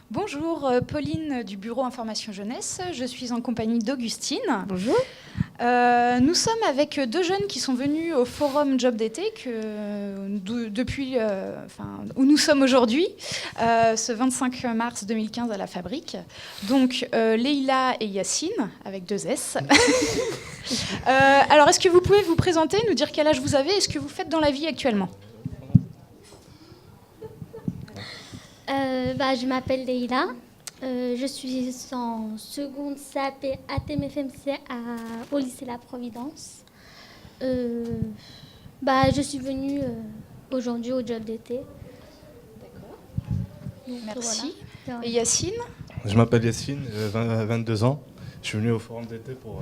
Bonjour, Pauline du Bureau Information Jeunesse. Je suis en compagnie d'Augustine. Bonjour. Nous sommes avec deux jeunes qui sont venus au forum Job d'été où nous sommes aujourd'hui, ce 25 mars 2015 à la Fabrique. Donc Leïla et Yacine, avec deux S. Alors, est-ce que vous pouvez vous présenter, nous dire quel âge vous avez et ce que vous faites dans la vie actuellement ? Je m'appelle Leïla. Je suis en seconde CAP ATMFMC au lycée La Providence. Je suis venue aujourd'hui au job d'été. D'accord. Merci. Voilà. Et Yacine ? Je m'appelle Yacine, 22 ans. Je suis venu au forum d'été pour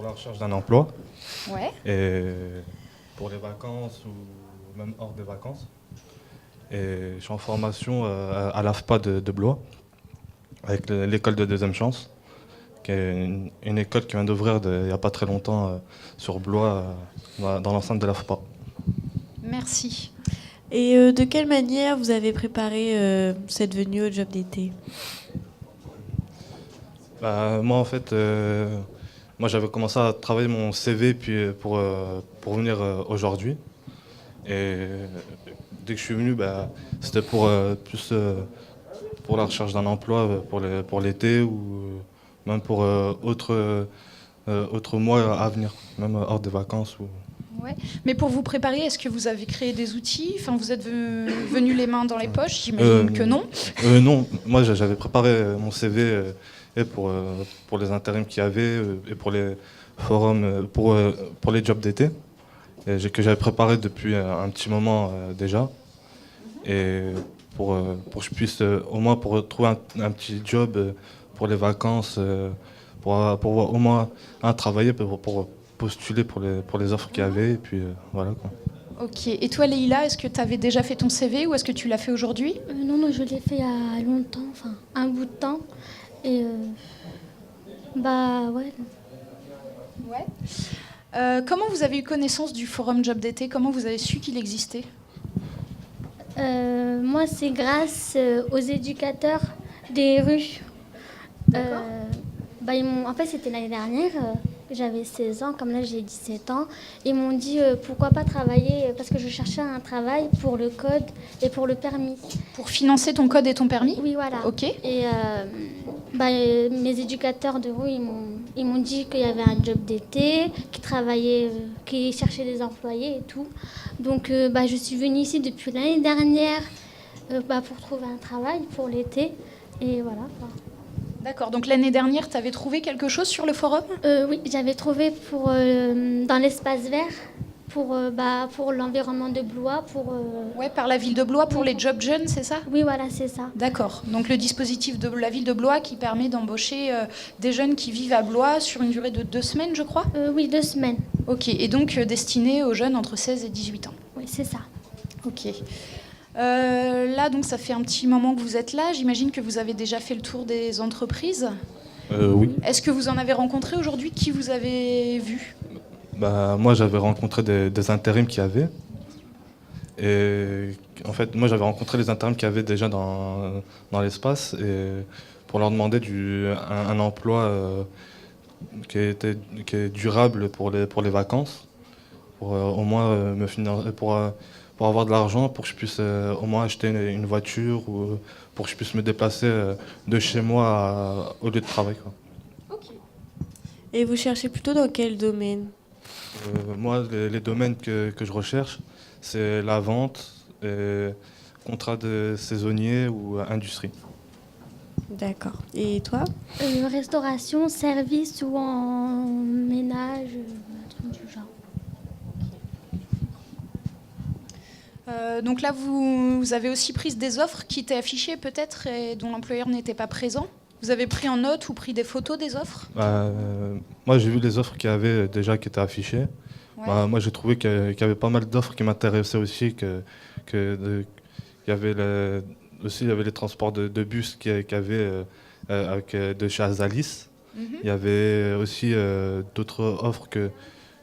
la recherche d'un emploi. Ouais. Et pour les vacances ou même hors des vacances. Et je suis en formation à l'AFPA de Blois, avec l'école de deuxième chance, qui est une école qui vient d'ouvrir il n'y a pas très longtemps sur Blois, dans l'enceinte de l'AFPA. Merci. Et de quelle manière vous avez préparé cette venue au job d'été ? Moi, en fait, j'avais commencé à travailler mon CV puis, pour venir aujourd'hui. Et dès que je suis venu, c'était plus pour la recherche d'un emploi pour l'été ou même pour autres mois à venir, même hors des vacances. Ouais. Mais pour vous préparer, est-ce que vous avez créé des outils ? Enfin, vous êtes venu les mains dans les poches ? J'imagine que non. Non, moi j'avais préparé mon CV et pour les intérims qu'il y avait et pour les forums, pour les jobs d'été. Que j'avais préparé depuis un petit moment déjà. Et pour que je puisse au moins pour trouver un petit job pour les vacances, pour au moins travailler pour postuler pour les offres qu'il y avait. Et puis voilà quoi. Ok. Et toi, Leïla, est-ce que tu avais déjà fait ton CV ou est-ce que tu l'as fait aujourd'hui ? Non, je l'ai fait il y a longtemps, enfin un bout de temps. Et ouais. Ouais. Comment vous avez eu connaissance du forum Job d'été ? Comment vous avez su qu'il existait ? Moi, c'est grâce aux éducateurs des rues. D'accord. En fait, c'était l'année dernière. J'avais 16 ans, comme là j'ai 17 ans. Ils m'ont dit pourquoi pas travailler, parce que je cherchais un travail pour le code et pour le permis. Pour financer ton code et ton permis ? Oui, voilà. Ok. Et mes éducateurs de rue, ils m'ont dit qu'il y avait un job d'été, qui cherchait des employés et tout. Donc je suis venue ici depuis l'année dernière pour trouver un travail pour l'été. Et voilà. D'accord. Donc l'année dernière, tu avais trouvé quelque chose sur le forum ? Oui, j'avais trouvé dans l'espace vert pour l'environnement de Blois. Ouais, par la ville de Blois pour les jobs jeunes, c'est ça ? Oui, voilà, c'est ça. D'accord. Donc le dispositif de la ville de Blois qui permet d'embaucher des jeunes qui vivent à Blois sur une durée de 2 semaines, je crois ? Oui, 2 semaines. Ok. Et donc destiné aux jeunes entre 16 et 18 ans. Oui, c'est ça. Ok. Là, donc, ça fait un petit moment que vous êtes là. J'imagine que vous avez déjà fait le tour des entreprises. Oui. Est-ce que vous en avez rencontré aujourd'hui ? Qui vous avez vu ? Moi, j'avais rencontré des intérims qu'il y avait. Et en fait, moi, j'avais rencontré les intérims qu'il y avait déjà dans l'espace et pour leur demander un emploi qui est durable pour les vacances, pour au moins me financer, pour avoir de l'argent, pour que je puisse au moins acheter une voiture ou pour que je puisse me déplacer de chez moi au lieu de travail, quoi. Ok. Et vous cherchez plutôt dans quel domaine ? Moi, les domaines que je recherche, c'est la vente, contrat de saisonnier ou industrie. D'accord. Et toi ? Restauration, service ou en ménage, un truc du genre. Donc là, vous avez aussi pris des offres qui étaient affichées peut-être et dont l'employeur n'était pas présent. Vous avez pris en note ou pris des photos des offres ? Moi, j'ai vu les offres qu'il y avait déjà qui étaient affichées. Ouais. Moi, j'ai trouvé qu'il y avait pas mal d'offres qui m'intéressaient aussi. Il y avait il y avait les transports de bus qu'il y avait de chez Azalis. Mhm. Il y avait aussi d'autres offres que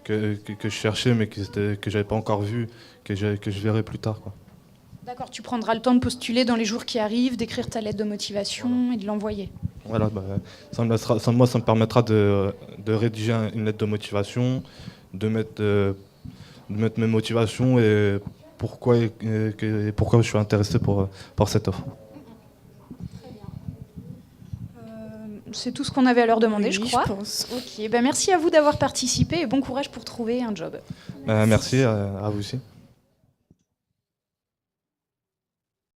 je cherchais mais que je n'avais pas encore vues, que je verrai plus tard, quoi. D'accord, tu prendras le temps de postuler dans les jours qui arrivent, d'écrire ta lettre de motivation et de l'envoyer. Voilà, ça me permettra de rédiger une lettre de motivation, de mettre mes motivations et pourquoi je suis intéressé par cette offre. C'est tout ce qu'on avait à leur demander, Oui, je crois. je pense. Ok, merci à vous d'avoir participé et bon courage pour trouver un job. Merci à vous aussi.